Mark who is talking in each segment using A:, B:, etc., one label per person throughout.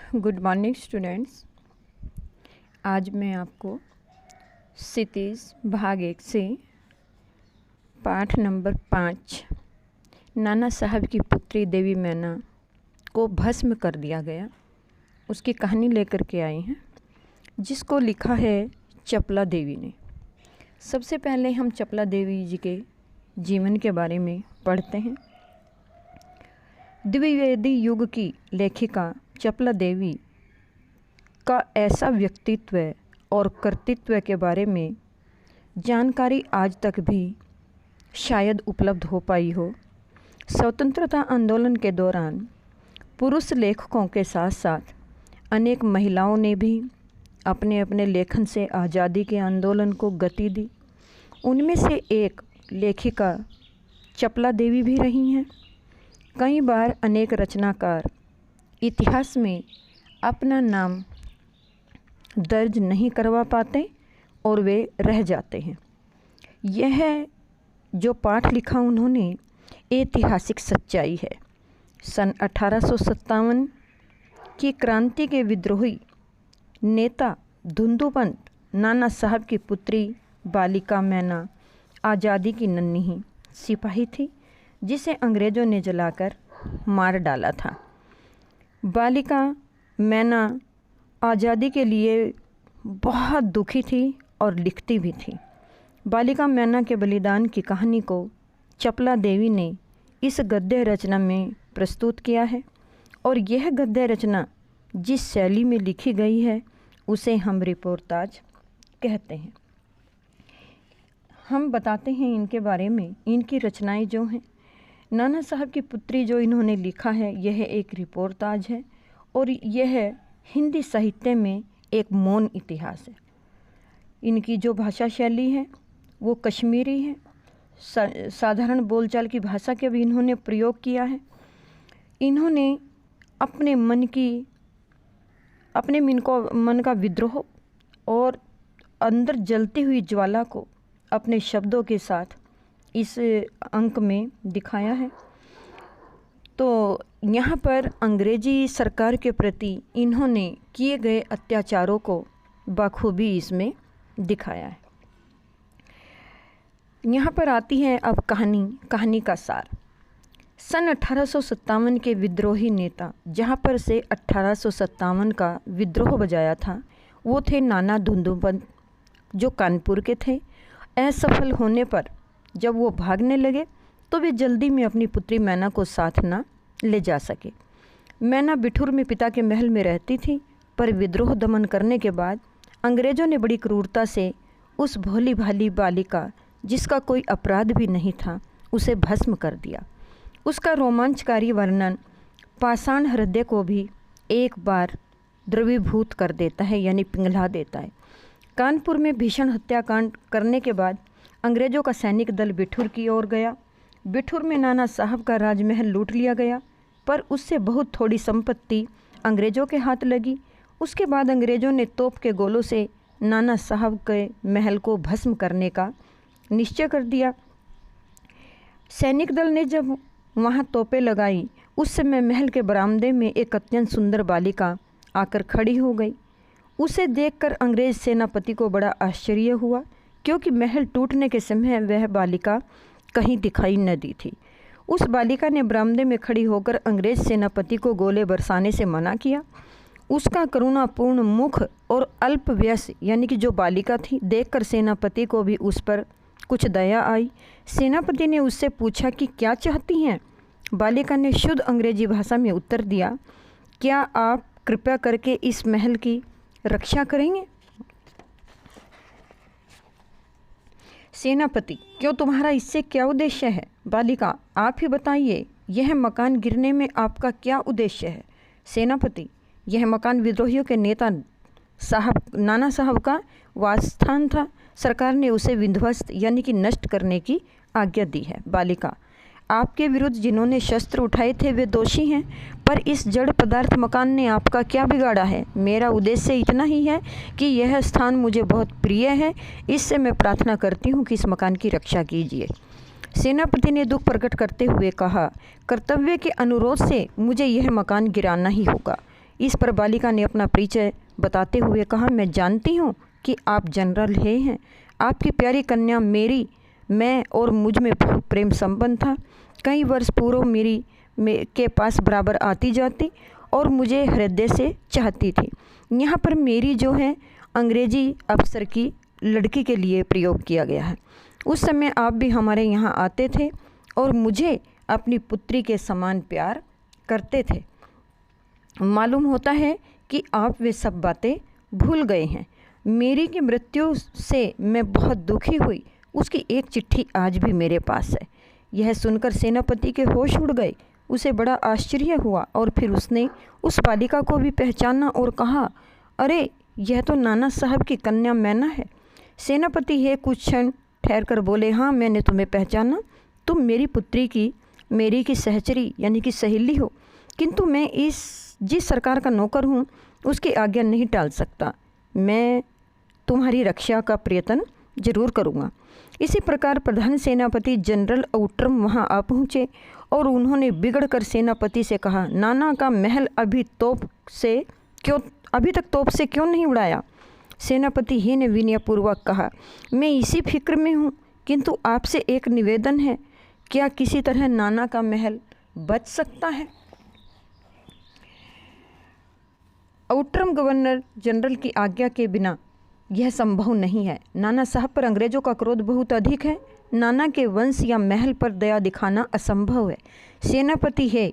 A: Good morning students. आज मैं आपको क्षितिज भाग 1 से पाठ नंबर 5 नाना साहब की पुत्री देवी मैना को भस्म कर दिया गया उसकी कहानी लेकर के आए हैं, जिसको लिखा है चपला देवी ने। सबसे पहले हम चपला देवी जी के जीवन के बारे में पढ़ते हैं। द्विवेदी युग की लेखिका चपला देवी का ऐसा व्यक्तित्व और कर्तृत्व के बारे में जानकारी आज तक भी शायद उपलब्ध हो पाई हो। स्वतंत्रता आंदोलन के दौरान पुरुष लेखकों के साथ साथ अनेक महिलाओं ने भी अपने अपने लेखन से आज़ादी के आंदोलन को गति दी। उनमें से एक लेखिका चपला देवी भी रही हैं। कई बार अनेक रचनाकार इतिहास में अपना नाम दर्ज नहीं करवा पाते और वे रह जाते हैं। यह जो पाठ लिखा उन्होंने ऐतिहासिक सच्चाई है। सन 1857 की क्रांति के विद्रोही नेता धुंधुपंत नाना साहब की पुत्री बालिका मैना आज़ादी की नन्ही सिपाही थी, जिसे अंग्रेज़ों ने जलाकर मार डाला था। बालिका मैना आज़ादी के लिए बहुत दुखी थी और लिखती भी थी। बालिका मैना के बलिदान की कहानी को चपला देवी ने इस गद्य रचना में प्रस्तुत किया है, और यह गद्य रचना जिस शैली में लिखी गई है उसे हम रिपोर्टाज कहते हैं। हम बताते हैं इनके बारे में, इनकी रचनाएं जो हैं। नाना साहब की पुत्री जो इन्होंने लिखा है यह एक रिपोर्टाज है, और यह हिंदी साहित्य में एक मौन इतिहास है। इनकी जो भाषा शैली है वो कश्मीरी है। साधारण बोलचाल की भाषा के भी इन्होंने प्रयोग किया है। इन्होंने अपने मन का विद्रोह और अंदर जलती हुई ज्वाला को अपने शब्दों के साथ इस अंक में दिखाया है। तो यहाँ पर अंग्रेजी सरकार के प्रति इन्होंने किए गए अत्याचारों को बखूबी इसमें दिखाया है। यहाँ पर आती है अब कहानी का सार। सन 1857 के विद्रोही नेता, जहाँ पर से 1857 का विद्रोह बजाया था, वो थे नाना धुंधुपंत, जो कानपुर के थे। असफल होने पर जब वो भागने लगे तो वे जल्दी में अपनी पुत्री मैना को साथ ना ले जा सके। मैना बिठूर में पिता के महल में रहती थी, पर विद्रोह दमन करने के बाद अंग्रेज़ों ने बड़ी क्रूरता से उस भोली भाली बालिका, जिसका कोई अपराध भी नहीं था, उसे भस्म कर दिया। उसका रोमांचकारी वर्णन पाषाण हृदय को भी एक बार द्रवीभूत कर देता है, यानी पिघला देता है। कानपुर में भीषण हत्याकांड करने के बाद अंग्रेज़ों का सैनिक दल बिठूर की ओर गया। बिठूर में नाना साहब का राजमहल लूट लिया गया, पर उससे बहुत थोड़ी संपत्ति अंग्रेज़ों के हाथ लगी। उसके बाद अंग्रेज़ों ने तोप के गोलों से नाना साहब के महल को भस्म करने का निश्चय कर दिया। सैनिक दल ने जब वहाँ तोपें लगाई, उस समय महल के बरामदे में एक अत्यंत सुंदर बालिका आकर खड़ी हो गई। उसे देखकर अंग्रेज़ सेनापति को बड़ा आश्चर्य हुआ, क्योंकि महल टूटने के समय वह बालिका कहीं दिखाई न दी थी। उस बालिका ने बरामदे में खड़ी होकर अंग्रेज़ सेनापति को गोले बरसाने से मना किया। उसका करुणापूर्ण मुख और अल्प वयस यानी कि जो बालिका थी, देखकर सेनापति को भी उस पर कुछ दया आई। सेनापति ने उससे पूछा कि क्या चाहती हैं। बालिका ने शुद्ध अंग्रेजी भाषा में उत्तर दिया, क्या आप कृपया करके इस महल की रक्षा करेंगे। सेनापति, क्यों, तुम्हारा इससे क्या उद्देश्य है। बालिका, आप ही बताइए, यह मकान गिरने में आपका क्या उद्देश्य है। सेनापति, यह मकान विद्रोहियों के नेता नाना साहब का वासस्थान था। सरकार ने उसे विध्वस्त यानी कि नष्ट करने की आज्ञा दी है। बालिका, आपके विरुद्ध जिन्होंने शस्त्र उठाए थे वे दोषी हैं, पर इस जड़ पदार्थ मकान ने आपका क्या बिगाड़ा है। मेरा उद्देश्य इतना ही है कि यह स्थान मुझे बहुत प्रिय है, इससे मैं प्रार्थना करती हूँ कि इस मकान की रक्षा कीजिए। सेनापति ने दुख प्रकट करते हुए कहा, कर्तव्य के अनुरोध से मुझे यह मकान गिराना ही होगा। इस पर बालिका ने अपना परिचय बताते हुए कहा, मैं जानती हूँ कि आप जनरल हैं। आपकी प्यारी कन्या मैं और मुझ में बहुत प्रेम संबंध था। कई वर्ष पूर्व के पास बराबर आती जाती और मुझे हृदय से चाहती थी। यहाँ पर मेरी जो है अंग्रेजी अफसर की लड़की के लिए प्रयोग किया गया है। उस समय आप भी हमारे यहाँ आते थे और मुझे अपनी पुत्री के समान प्यार करते थे। मालूम होता है कि आप वे सब बातें भूल गए हैं। मेरी की मृत्यु से मैं बहुत दुखी हुई। उसकी एक चिट्ठी आज भी मेरे पास है। यह सुनकर सेनापति के होश उड़ गए। उसे बड़ा आश्चर्य हुआ और फिर उसने उस बालिका को भी पहचाना और कहा, अरे यह तो नाना साहब की कन्या मैना है। सेनापति है कुछ क्षण ठहर कर बोले, हाँ मैंने तुम्हें पहचाना। तुम मेरी पुत्री की मेरी की सहचरी यानी कि सहेली हो, किंतु मैं जिस सरकार का नौकर हूँ उसकी आज्ञा नहीं टाल सकता। मैं तुम्हारी रक्षा का प्रयत्न जरूर करूँगा। इसी प्रकार प्रधान सेनापति जनरल आउट्रम वहाँ आ पहुँचे और उन्होंने बिगड़कर सेनापति से कहा, नाना का महल अभी तक तोप से क्यों नहीं उड़ाया? सेनापति ही ने विनयपूर्वक कहा, मैं इसी फिक्र में हूँ, किंतु आपसे एक निवेदन है, क्या किसी तरह नाना का महल बच सकता है? आउट्रम गवर्नर जनरल की आज्ञा के बिना यह संभव नहीं है। नाना साहब पर अंग्रेजों का क्रोध बहुत अधिक है। नाना के वंश या महल पर दया दिखाना असंभव है। सेनापति है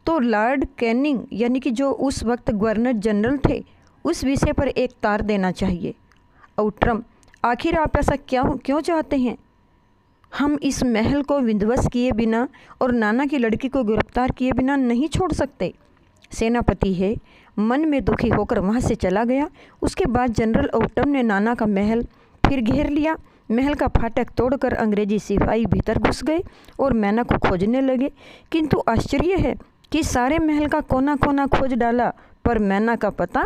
A: तो लॉर्ड कैनिंग यानी कि जो उस वक्त गवर्नर जनरल थे उस विषय पर एक तार देना चाहिए। आउट्रम, आखिर आप ऐसा क्यों चाहते हैं? हम इस महल को विध्वंस किए बिना और नाना की लड़की को गिरफ्तार किए बिना नहीं छोड़ सकते। सेनापति है मन में दुखी होकर वहाँ से चला गया। उसके बाद जनरल आउट्रम ने नाना का महल फिर घेर लिया। महल का फाटक तोड़कर अंग्रेजी सिपाही भीतर घुस गए और मैना को खोजने लगे, किंतु आश्चर्य है कि सारे महल का कोना कोना खोज डाला पर मैना का पता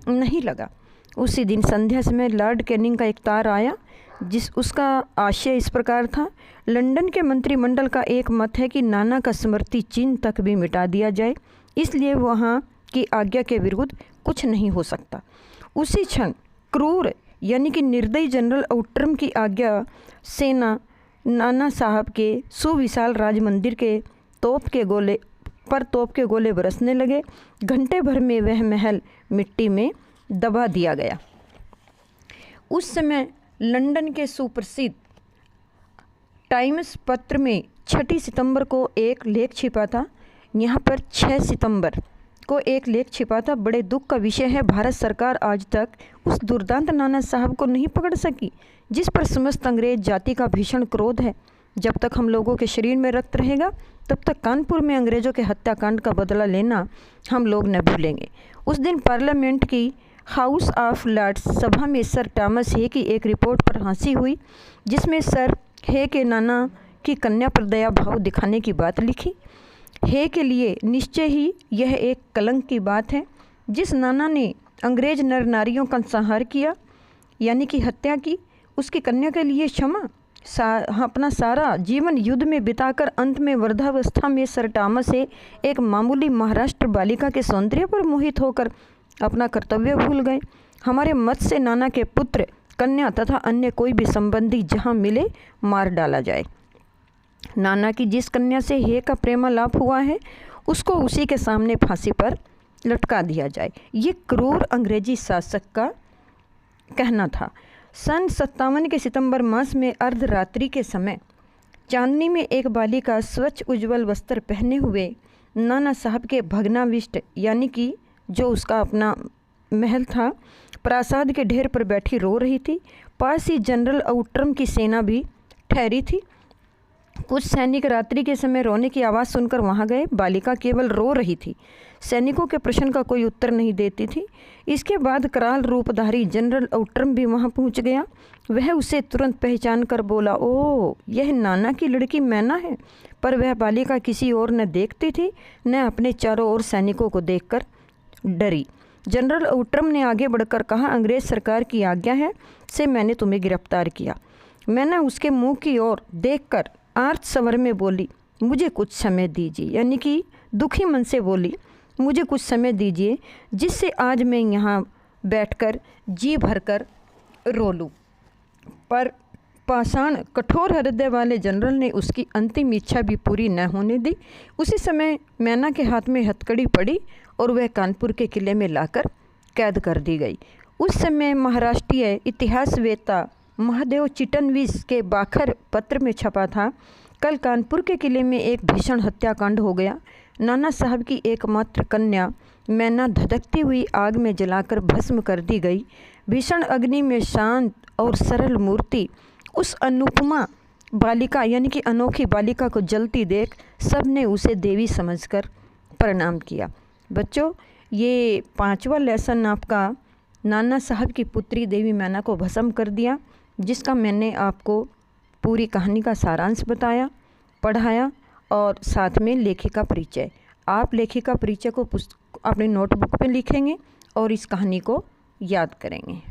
A: नहीं लगा। उसी दिन संध्या समय लॉर्ड कैनिंग का एक तार आया उसका आशय इस प्रकार था, लंदन के मंत्रिमंडल का एक मत है कि नाना का स्मृति चिन्ह तक भी मिटा दिया जाए, इसलिए वहाँ की आज्ञा के विरुद्ध कुछ नहीं हो सकता। उसी क्षण क्रूर यानी कि निर्दयी जनरल आउट्रम की आज्ञा सेना नाना साहब के सुविशाल राज मंदिर के तोप के गोले बरसने लगे। घंटे भर में वह महल मिट्टी में दबा दिया गया। उस समय लंदन के सुप्रसिद्ध टाइम्स पत्र में 6 सितंबर को एक लेख छिपा था। यहाँ पर 6 सितंबर को एक लेख छिपा था। बड़े दुख का विषय है, भारत सरकार आज तक उस दुर्दांत नाना साहब को नहीं पकड़ सकी जिस पर समस्त अंग्रेज जाति का भीषण क्रोध है। जब तक हम लोगों के शरीर में रक्त रहेगा तब तक कानपुर में अंग्रेज़ों के हत्याकांड का बदला लेना हम लोग न भूलेंगे। उस दिन पार्लियामेंट की हाउस ऑफ लॉर्ड्स सभा में सर थॉमस हे की एक रिपोर्ट पर हंसी हुई, जिसमें सर हे के नाना की कन्या पर दया भाव दिखाने की बात लिखी। हे के लिए निश्चय ही यह एक कलंक की बात है। जिस नाना ने अंग्रेज नर नारियों का संहार किया यानी कि हत्या की, उसकी कन्या के लिए क्षमा अपना सारा जीवन युद्ध में बिताकर अंत में वृद्धावस्था में सर थॉमस हे एक मामूली महाराष्ट्र बालिका के सौंदर्य पर मोहित होकर अपना कर्तव्य भूल गए। हमारे मत से नाना के पुत्र, कन्या तथा अन्य कोई भी संबंधी जहां मिले मार डाला जाए। नाना की जिस कन्या से हे का प्रेमालाप हुआ है उसको उसी के सामने फांसी पर लटका दिया जाए। ये क्रूर अंग्रेजी शासक का कहना था। सन 57 के सितंबर मास में अर्धरात्रि के समय चांदनी में एक बालिका स्वच्छ उज्ज्वल वस्त्र पहने हुए नाना साहब के भग्नाविष्ट यानी कि जो उसका अपना महल था प्रासाद के ढेर पर बैठी रो रही थी। पास ही जनरल आउट्रम की सेना भी ठहरी थी। कुछ सैनिक रात्रि के समय रोने की आवाज़ सुनकर वहां गए। बालिका केवल रो रही थी, सैनिकों के प्रश्न का कोई उत्तर नहीं देती थी। इसके बाद कराल रूपधारी जनरल आउट्रम भी वहां पहुंच गया। वह उसे तुरंत पहचान कर बोला, ओह यह नाना की लड़की मैना है। पर वह बालिका किसी और न देखती थी न अपने चारों ओर सैनिकों को देखकर डरी। जनरल आउट्रम ने आगे बढ़कर कहा, अंग्रेज सरकार की आज्ञा है से मैंने तुम्हें गिरफ्तार किया। मैंने उसके मुंह की ओर देखकर आर्त स्वर में बोली, मुझे कुछ समय दीजिए, यानी कि दुखी मन से बोली, मुझे कुछ समय दीजिए जिससे आज मैं यहाँ बैठकर जी भरकर रो लूँ। पर पाषाण कठोर हृदय वाले जनरल ने उसकी अंतिम इच्छा भी पूरी न होने दी। उसी समय मैना के हाथ में हथकड़ी पड़ी और वह कानपुर के किले में लाकर कैद कर दी गई। उस समय महाराष्ट्रीय इतिहासवेत्ता महादेव चिटनवीस के बाखर पत्र में छपा था, कल कानपुर के किले में एक भीषण हत्याकांड हो गया। नाना साहब की एकमात्र कन्या मैना धधकती हुई आग में जलाकर भस्म कर दी गई। भीषण अग्नि में शांत और सरल मूर्ति उस अनुपमा बालिका यानी कि अनोखी बालिका को जलती देख सबने उसे देवी समझकर प्रणाम किया। बच्चों, ये 5वां लेसन आपका नाना साहब की पुत्री देवी मैना को भस्म कर दिया, जिसका मैंने आपको पूरी कहानी का सारांश बताया, पढ़ाया और साथ में लेखिका परिचय। आप लेखिका परिचय को अपने नोटबुक पे लिखेंगे और इस कहानी को याद करेंगे।